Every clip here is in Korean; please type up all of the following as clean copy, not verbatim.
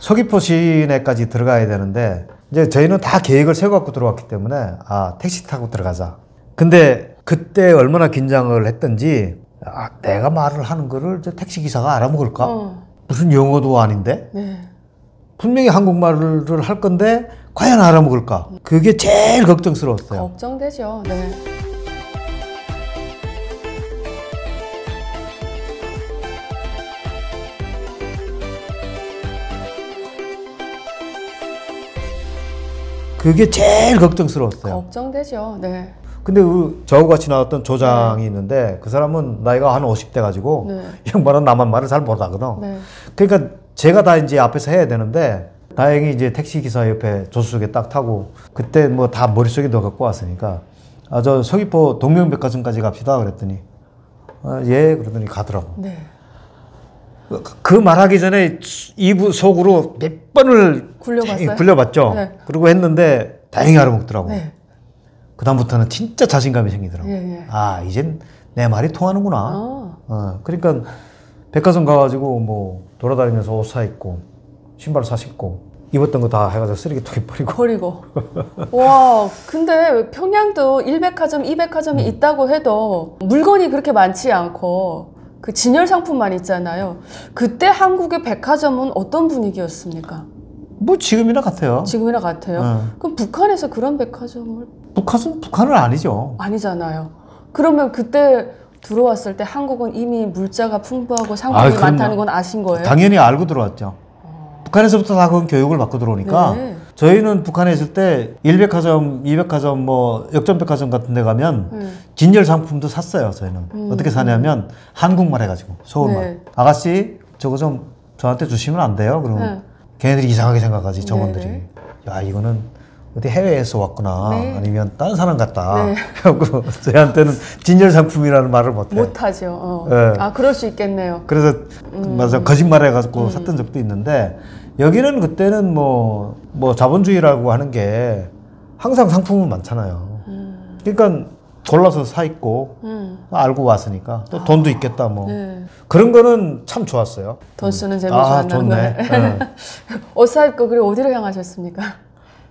서귀포 시내까지 들어가야 되는데 이제 저희는 다 계획을 세워갖고 들어왔기 때문에 택시 타고 들어가자. 근데 그때 얼마나 긴장을 했던지 내가 말을 하는 거를 저 택시기사가 알아먹을까? 무슨 영어도 아닌데? 네. 분명히 한국말을 할 건데 과연 알아먹을까? 그게 제일 걱정스러웠어요. 걱정되죠. 네. 그게 제일 걱정스러웠어요. 걱정되죠. 네. 근데 저하고 같이 나왔던 조장이 있는데 그 사람은 나이가 한 50대 가지고 이 양반은 나만 말을 잘 못하거든. 네. 그러니까 제가 다 이제 앞에서 해야 되는데 다행히 이제 택시 기사 옆에 조수석에 딱 타고 그때 뭐 다 머릿속에 넣어 갖고 왔으니까 저 서귀포 동명백화점까지 갑시다 그랬더니 예 그러더니 가더라고. 네. 그 말하기 전에 이부 속으로 몇 번을 굴려봤죠. 네. 그리고 했는데 다행히 알아먹더라고. 네. 그다음부터는 진짜 자신감이 생기더라고. 예. 이젠 내 말이 통하는구나. 그러니까 백화점 가가지고 뭐 돌아다니면서 옷 사 입고 신발 사 신고 입었던 거 다 해가지고 쓰레기통에 버리고. 와, 근데 평양도 1백화점, 2백화점이 있다고 해도 물건이 그렇게 많지 않고 그 진열 상품만 있잖아요. 그때 한국의 백화점은 어떤 분위기였습니까? 뭐 지금이나 같아요. 지금이나 같아요. 그럼 북한에서 그런 백화점을? 북한은 아니죠. 아니잖아요. 그러면 그때 들어왔을 때 한국은 이미 물자가 풍부하고 상품이 많다는 건 아신 거예요? 당연히 알고 들어왔죠. 북한에서부터 다 그런 교육을 받고 들어오니까 저희는 북한에 있을 때 1백화점, 2백화점, 뭐 역전백화점 같은 데 가면 진열 상품도 샀어요. 저희는 어떻게 사냐면 한국말 해가지고 서울말 아가씨 저거 좀 저한테 주시면 안 돼요? 그러면 걔네들이 이상하게 생각하지 점원들이. 야 이거는 어디 해외에서 왔구나 아니면 다른 사람 같다. 그래갖고 저희한테는 진열 상품이라는 말을 못해요. 못하죠. 그럴 수 있겠네요. 그래서 맞아 거짓말해가지고 샀던 적도 있는데 여기는 그때는 뭐 자본주의라고 하는 게 항상 상품은 많잖아요. 그러니까 골라서 사 입고 알고 왔으니까 또 돈도 있겠다 뭐 그런 거는 참 좋았어요. 돈 쓰는 재미 좋았나는 거예요. 옷 사 입고 그리고 어디로 향하셨습니까?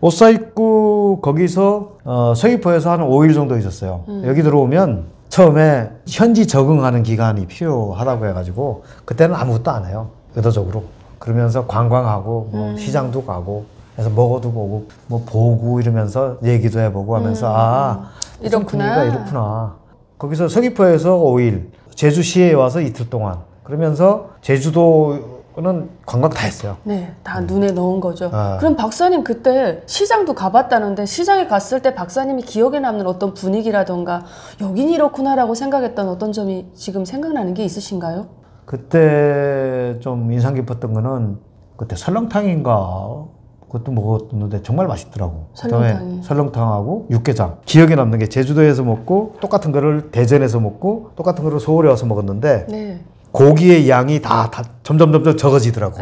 옷 사 입고 거기서 서귀포에서 한 5일 정도 있었어요. 여기 들어오면 처음에 현지 적응하는 기간이 필요하다고 해가지고 그때는 아무것도 안 해요. 의도적으로. 그러면서 관광하고 뭐 시장도 가고 해서 먹어도 보고 뭐 보고 이러면서 얘기도 해보고 하면서 이렇구나. 거기서 서귀포에서 5일, 제주시에 와서 이틀 동안 그러면서 제주도는 관광 다 했어요. 네, 다 눈에 넣은 거죠. 그럼 박사님 그때 시장도 가봤다는데 시장에 갔을 때 박사님이 기억에 남는 어떤 분위기라던가 여긴 이렇구나라고 생각했던 어떤 점이 지금 생각나는 게 있으신가요? 그때 좀 인상 깊었던 거는 그때 설렁탕인가 그것도 먹었는데 정말 맛있더라고. 그다음에 설렁탕하고 육개장. 기억에 남는 게 제주도에서 먹고 똑같은 거를 대전에서 먹고 똑같은 거를 서울에 와서 먹었는데 고기의 양이 다 점점 적어지더라고.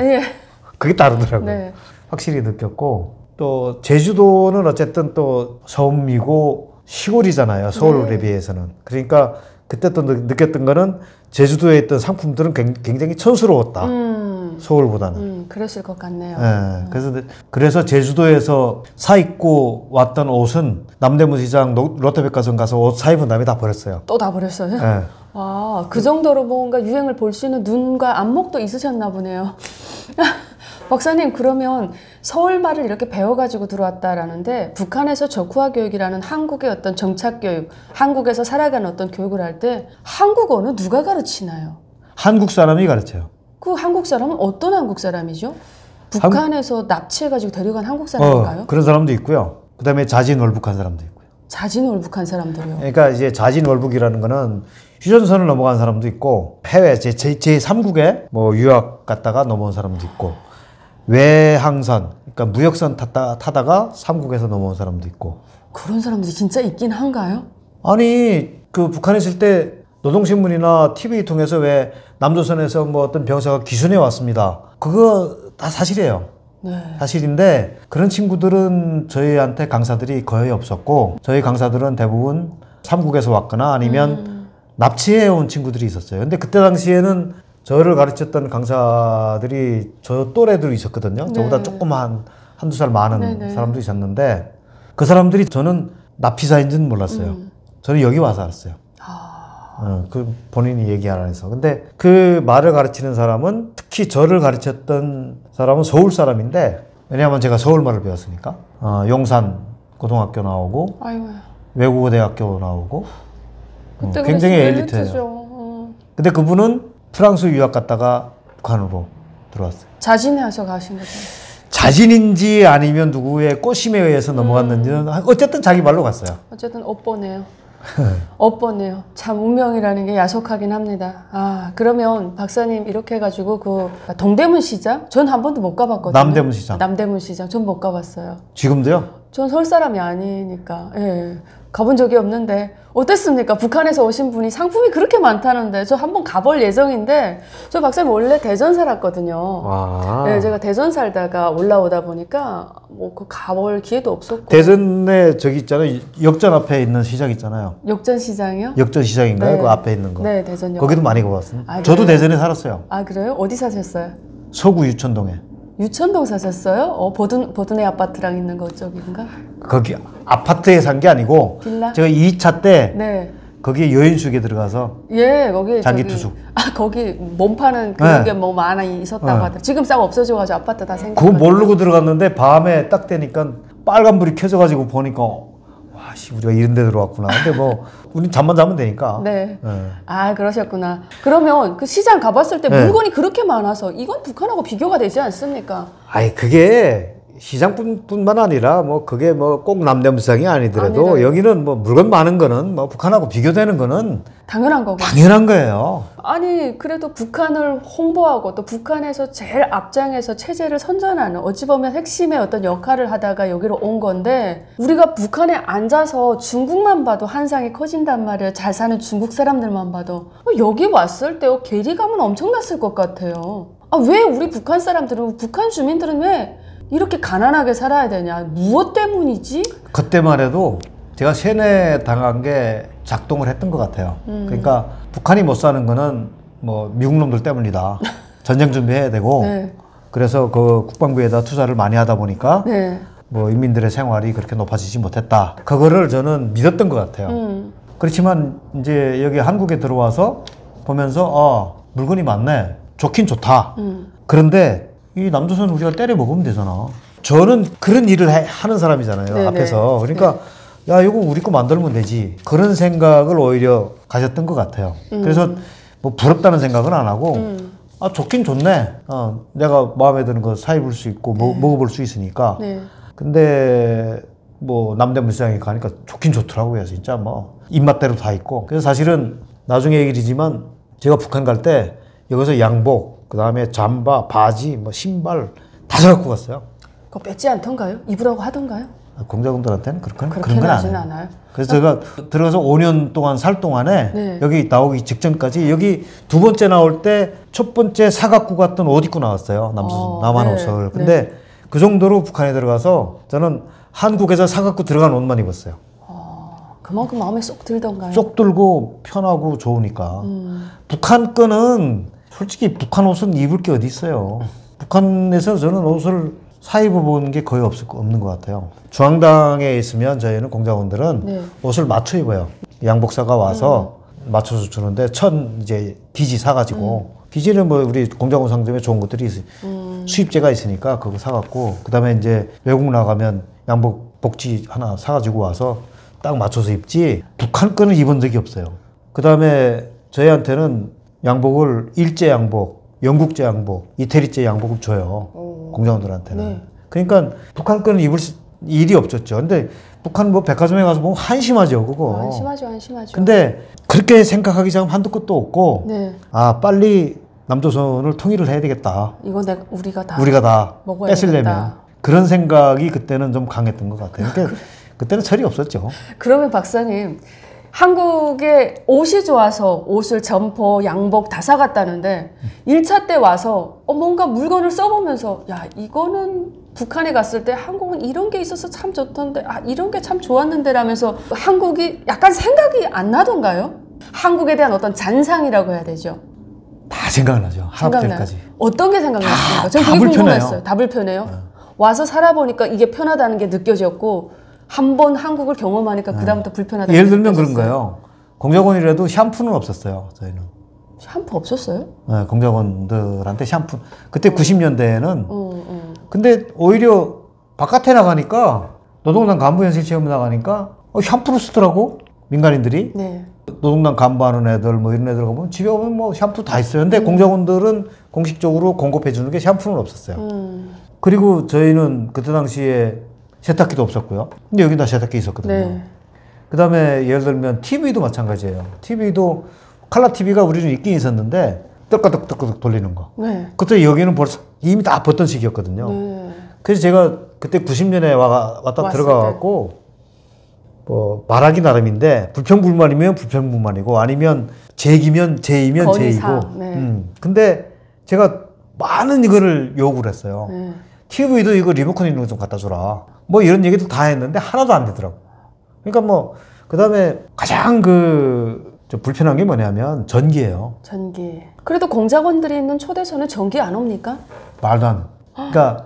그게 다르더라고. 확실히 느꼈고 또 제주도는 어쨌든 또 섬이고 시골이잖아요. 서울에 비해서는. 그러니까 그때 또 느꼈던 거는 제주도에 있던 상품들은 굉장히 촌스러웠다. 서울보다는. 그랬을 것 같네요. 그래서 제주도에서 사 입고 왔던 옷은 남대문시장 롯데백화점 가서 옷 사 입은 다음에 다 버렸어요. 또 다 버렸어요? 그 정도로 뭔가 유행을 볼 수 있는 눈과 안목도 있으셨나 보네요. 박사님 그러면 서울말을 이렇게 배워가지고 들어왔다라는데 북한에서 적후아 교육이라는 한국의 어떤 정착 교육, 한국에서 살아가는 어떤 교육을 할 때 한국어는 누가 가르치나요? 한국 사람이 가르쳐요. 그 한국 사람은 어떤 한국 사람이죠? 북한에서 납치해가지고 데려간 한국 사람인가요? 그런 사람도 있고요. 그 다음에 자진월북한 사람도 있고요. 자진월북한 사람들이요? 그러니까 이제 자진월북이라는 거는 휴전선을 넘어간 사람도 있고 해외 제3국에 뭐 유학 갔다가 넘어온 사람도 있고 외항선, 그러니까 무역선 타다가 3국에서 넘어온 사람도 있고. 그런 사람들이 진짜 있긴 한가요? 아니 그 북한에 있을 때 노동신문이나 TV 통해서 왜 남조선에서 뭐 어떤 병사가 귀순해 왔습니다. 그거 다 사실이에요. 사실인데 그런 친구들은 저희한테 강사들이 거의 없었고 저희 강사들은 대부분 3국에서 왔거나 아니면 납치해 온 친구들이 있었어요. 근데 그때 당시에는 저를 가르쳤던 강사들이 저 또래들이 있었거든요. 네. 저보다 조그만 한두 살 많은 네네. 사람도 있었는데 그 사람들이 저는 납치사인지는 몰랐어요. 저는 여기 와서 알았어요. 그 본인이 얘기 안 해서. 근데 그 말을 가르치는 사람은 특히 저를 가르쳤던 사람은 서울 사람인데 왜냐하면 제가 서울 말을 배웠으니까 용산 고등학교 나오고 아이고. 외국어 대학교 나오고 그때 굉장히 그랬으면 엘리트예요. 엘리트죠. 근데 그분은 프랑스 유학 갔다가 북한으로 들어왔어요. 자진해서 가신 거죠. 자진인지 아니면 누구의 꼬심에 의해서 넘어갔는지는 어쨌든 자기 말로 갔어요. 어쨌든 업보네요. 업보네요. 참 운명이라는 게 야속하긴 합니다. 아, 그러면 박사님 이렇게 해가지고 그 동대문 시장? 전 한 번도 못 가봤거든요. 남대문 시장. 남대문 시장. 전 못 가봤어요. 지금도요? 전 서울 사람이 아니니까. 예. 가본 적이 없는데 어땠습니까? 북한에서 오신 분이 상품이 그렇게 많다는데 저 한번 가볼 예정인데 저 박사님 원래 대전 살았거든요. 아. 네, 제가 대전 살다가 올라오다 보니까 뭐 그 가볼 기회도 없었고. 대전에 저기 있잖아요. 역전 앞에 있는 시장 있잖아요. 역전 시장이요? 역전 시장인가요? 네. 그 앞에 있는 거. 네, 대전역. 거기도 많이 가봤습니다. 아, 저도 그래요? 대전에 살았어요. 아, 그래요? 어디 사셨어요? 서구 유천동에. 유천동 사셨어요? 보든의 아파트랑 있는 거 쪽인가? 거기 아파트에 산 게 아니고 빌라? 제가 2차 때 네. 거기에 여인숙에 들어가서 예, 거기 장기투숙. 아, 거기 몸 파는 그런 네. 게 뭐 많아 있었다고 네. 하더라고요. 지금 싹 없어져가지고 아파트 다 그거 생겼거든요. 모르고 들어갔는데 밤에 딱 되니까 빨간불이 켜져가지고 보니까 와씨 우리가 이런 데 들어왔구나. 근데 뭐 우린 잠만 자면 되니까. 네. 네. 아, 그러셨구나. 그러면 그 시장 가봤을 때 네. 물건이 그렇게 많아서 이건 북한하고 비교가 되지 않습니까? 아니 그게 시장뿐만 아니라 뭐 그게 뭐 꼭 남대문 시장이 아니더라도 아니래요. 여기는 뭐 물건 많은 거는 뭐 북한하고 비교되는 거는 당연한 거고. 당연한 거예요. 아니, 그래도 북한을 홍보하고 또 북한에서 제일 앞장에서 체제를 선전하는 어찌 보면 핵심의 어떤 역할을 하다가 여기로 온 건데 우리가 북한에 앉아서 중국만 봐도 한상이 커진단 말이에요. 잘 사는 중국 사람들만 봐도. 여기 왔을 때 괴리감은 엄청났을 것 같아요. 아, 왜 우리 북한 사람들은, 북한 주민들은 왜 이렇게 가난하게 살아야 되냐? 무엇 때문이지? 그때만 해도 제가 세뇌 당한 게 작동을 했던 것 같아요. 그러니까 북한이 못 사는 거는 뭐 미국 놈들 때문이다. 전쟁 준비해야 되고 네. 그래서 그 국방부에다 투자를 많이 하다 보니까 네. 뭐 인민들의 생활이 그렇게 높아지지 못했다. 그거를 저는 믿었던 것 같아요. 그렇지만 이제 여기 한국에 들어와서 보면서 물건이 많네. 좋긴 좋다. 그런데 이 남조선 우리가 때려 먹으면 되잖아. 저는 그런 일을 하는 사람이잖아요. 네네. 앞에서. 그러니까 야 이거 우리 거 만들면 되지. 그런 생각을 오히려 가졌던 것 같아요. 그래서 뭐 부럽다는 생각은 안 하고 아 좋긴 좋네. 내가 마음에 드는 거 사 입을 수 있고 먹어볼 수 있으니까. 네. 근데 뭐 남대문 시장에 가니까 좋긴 좋더라고요. 진짜 뭐 입맛대로 다 있고. 그래서 사실은 나중에 얘기지만 제가 북한 갈 때 여기서 양복, 그 다음에 잠바, 바지, 뭐 신발 다 사갖고 갔어요. 그거 뺏지 않던가요? 입으라고 하던가요? 공작원들한테는 그런 그렇게 건 안 하진 해요. 않아요. 그래서 제가 들어가서 5년 동안 살 동안에 네. 여기 나오기 직전까지 여기 두 번째 나올 때 첫 번째 사갖고 갔던 옷 입고 나왔어요. 남한 네. 옷을. 근데 그 정도로 북한에 들어가서 저는 한국에서 사갖고 들어간 옷만 입었어요. 그만큼 마음에 쏙 들던가요? 쏙 들고 편하고 좋으니까. 북한 거는 솔직히 북한 옷은 입을 게 어디 있어요. 북한에서 저는 옷을 사 입어본 게 거의 없는 것 같아요. 중앙당에 있으면 저희는 공작원들은 네. 옷을 맞춰 입어요. 양복사가 와서 맞춰서 주는데 이제 기지 사가지고 기지는 뭐 우리 공작원 상점에 좋은 것들이 수입제가 있으니까 그거 사갖고 그 다음에 이제 외국 나가면 양복 복지 하나 사가지고 와서 딱 맞춰서 입지 북한 거는 입은 적이 없어요. 그 다음에 저희한테는 양복을 일제 양복, 영국제 양복, 이태리제 양복을 줘요. 공작원들한테는. 네. 그러니까 북한 거는 입을 일이 없었죠. 근데 북한 뭐 백화점에 가서 보면 한심하죠, 그거. 한심하죠. 근데 그렇게 생각하기 전 한도 끝도 없고, 네. 아, 빨리 남조선을 통일을 해야 되겠다. 이거 우리가 다 먹어야 뺏으려면. 되겠다. 그런 생각이 그때는 좀 강했던 것 같아요. 그러니까 그때는 철이 없었죠. 그러면 박사님, 한국에 옷이 좋아서 옷을 점퍼, 양복 다 사갔다는데 1차 때 와서 뭔가 물건을 써보면서 야, 이거는 북한에 갔을 때 한국은 이런 게 있어서 참 좋던데 이런 게 참 좋았는데 라면서 한국이 약간 생각이 안 나던가요? 한국에 대한 어떤 잔상이라고 해야 되죠. 다 생각나죠. 하나부터까지. 어떤 게 생각났습니까? 전 그게 궁금했어요. 다 불편해요. 와서 살아보니까 이게 편하다는 게 느껴졌고 한 번 한국을 경험하니까 그다음부터 불편하다는 게 예를 들면 그런 거예요. 공작원이라도 샴푸는 없었어요. 저희는. 샴푸 없었어요? 네, 공작원들한테 샴푸. 그때 90년대에는. 근데 오히려 바깥에 나가니까 노동당 간부 연실 체험 나가니까 샴푸를 쓰더라고. 민간인들이. 네. 노동당 간부하는 애들 뭐 이런 애들 가보면 집에 오면 뭐 샴푸 다 있어요. 근데 공작원들은 공식적으로 공급해 주는 게 샴푸는 없었어요. 그리고 저희는 그때 당시에 세탁기도 없었고요. 근데 여기 다 세탁기 있었거든요. 네. 그 다음에 예를 들면 TV도 마찬가지예요. TV도 칼라 TV가 우리는 있긴 있었는데 떡가덕 돌리는 거. 네. 그때 여기는 벌써 이미 다 벗던 시기였거든요. 네. 그래서 제가 그때 90년에 왔다 들어가갖고 뭐 말하기 나름인데 불평불만이면 불평불만이고 아니면 제기면 제이면 제이고. 네. 근데 제가 많은 이거를 요구를 했어요. 네. TV도 이거 리모컨 있는 거 좀 갖다 줘라. 뭐 이런 얘기도 다 했는데 하나도 안 되더라고. 그러니까 뭐 그다음에 가장 좀 불편한 게 뭐냐면 전기예요. 전기. 그래도 공작원들이 있는 초대소는 전기 안 옵니까? 말도 안. 그러니까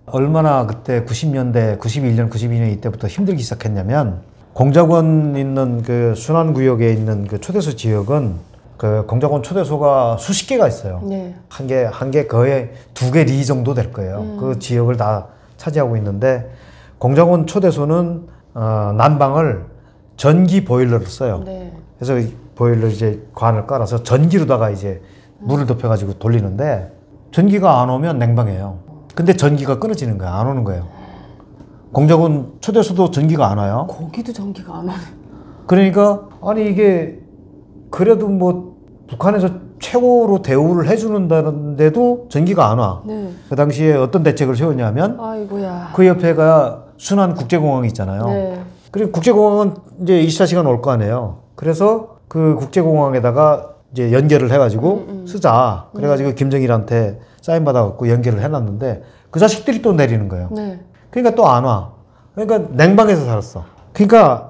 얼마나 그때 90년대, 91년, 92년 이때부터 힘들기 시작했냐면 공작원 있는 그 순환구역에 있는 그 초대소 지역은 그 공작원 초대소가 수십 개가 있어요. 네. 한 개 거의 2개 리 정도 될 거예요. 그 지역을 다 차지하고 있는데 공작원 초대소는 난방을 전기 보일러를 써요. 네. 그래서 이 보일러 이제 관을 깔아서 전기로다가 이제 물을 덮여가지고 돌리는데 전기가 안 오면 냉방해요. 근데 전기가 끊어지는 거야. 안 오는 거예요. 공작원 초대소도 전기가 안 와요. 거기도 전기가 안 오네. 그러니까 아니 이게 그래도 뭐 북한에서 최고로 대우를 해주는다는데도 전기가 안 와. 네. 그 당시에 어떤 대책을 세웠냐면 아이고야. 그 옆에가 순환 국제공항이 있잖아요. 네. 그리고 국제공항은 이제 24시간 올 거 아니에요. 그래서 그 국제공항에다가 이제 연결을 해가지고 쓰자. 그래가지고 김정일한테 사인 받아갖고 연결을 해놨는데 그 자식들이 또 내리는 거예요. 네. 그러니까 또 안 와. 그러니까 냉방에서 살았어. 그러니까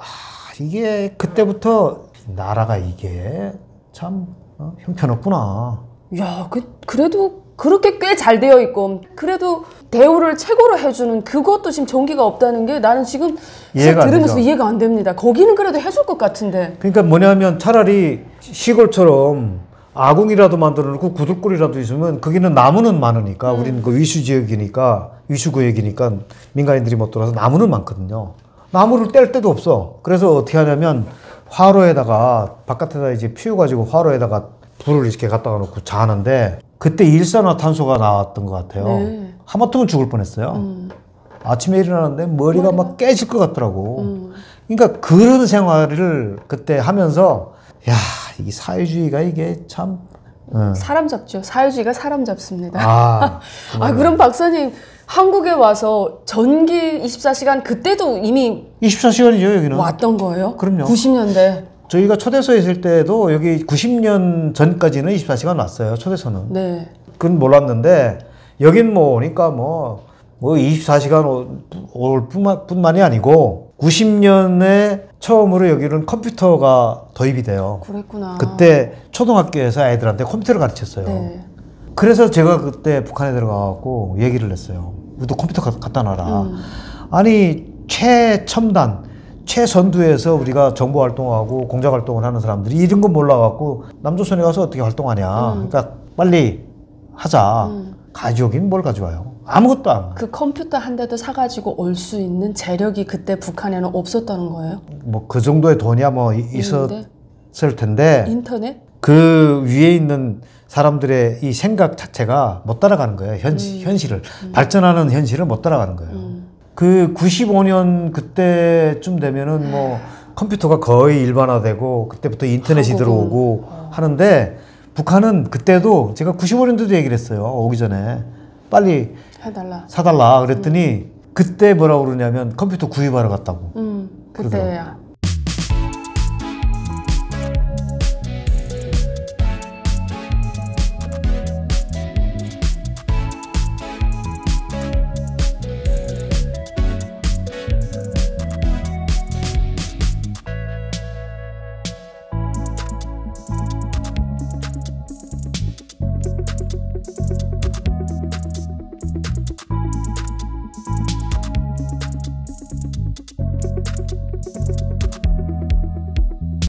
이게 그때부터 나라가 이게 참 형편없구나. 야, 그래도 그렇게 꽤 잘 되어 있고 그래도 대우를 최고로 해주는 그것도 지금 전기가 없다는 게 나는 지금 들으면서 이해가 안 됩니다. 거기는 그래도 해줄 것 같은데. 그러니까 뭐냐면 차라리 시골처럼 아궁이라도 만들어 놓고 구들굴이라도 있으면 거기는 나무는 많으니까 우리는 그 위수지역이니까 위수구역이니까 민간인들이 못 들어와서 나무는 많거든요. 나무를 뗄 데도 없어. 그래서 어떻게 하냐면 화로에다가 바깥에다 이제 피워가지고 화로에다가 불을 이렇게 갖다가 놓고 자는데 그때 일산화탄소가 나왔던 것 같아요. 네. 하마터면 죽을 뻔했어요. 아침에 일어나는데 머리가 막 깨질 것 같더라고. 그러니까 그런 생활을 그때 하면서 야, 이 사회주의가 이게 참 사람 잡죠. 사회주의가 사람 잡습니다. 아, 그럼 박사님 한국에 와서 전기 24시간 그때도 이미 24시간이죠 여기는. 왔던 거예요? 그럼요. 90년대. 저희가 초대소에 있을 때도 여기 90년 전까지는 24시간 왔어요. 초대소는. 네. 그건 몰랐는데 여긴 뭐 오니까 뭐 24시간 올 뿐만이 아니고 90년에 처음으로 여기는 컴퓨터가 도입이 돼요. 그랬구나. 그때 초등학교에서 애들한테 컴퓨터를 가르쳤어요. 네. 그래서 제가 그때 북한에 들어가갖고 얘기를 했어요. 우리도 컴퓨터 갖다 놔라. 아니 최첨단 최선두에서 우리가 정보 활동하고 공작 활동을 하는 사람들이 이런 거 몰라갖고 남조선에 가서 어떻게 활동하냐. 그러니까 빨리 하자. 가져오긴 뭘 가져와요. 아무것도 안. 그 컴퓨터 한 대도 사가지고 올 수 있는 재력이 그때 북한에는 없었다는 거예요? 뭐 그 정도의 돈이야 뭐 있었을 텐데 인터넷? 그 위에 있는 사람들의 이 생각 자체가 못 따라가는 거예요. 현실을. 발전하는 현실을 못 따라가는 거예요. 그 95년 그때쯤 되면은 뭐 컴퓨터가 거의 일반화되고 그때부터 인터넷이 들어오고 하는데 북한은 그때도 제가 95년도도 얘기를 했어요. 오기 전에 빨리 해달라. 사달라 그랬더니 그때 뭐라고 그러냐면 컴퓨터 구입하러 갔다고. 그때야.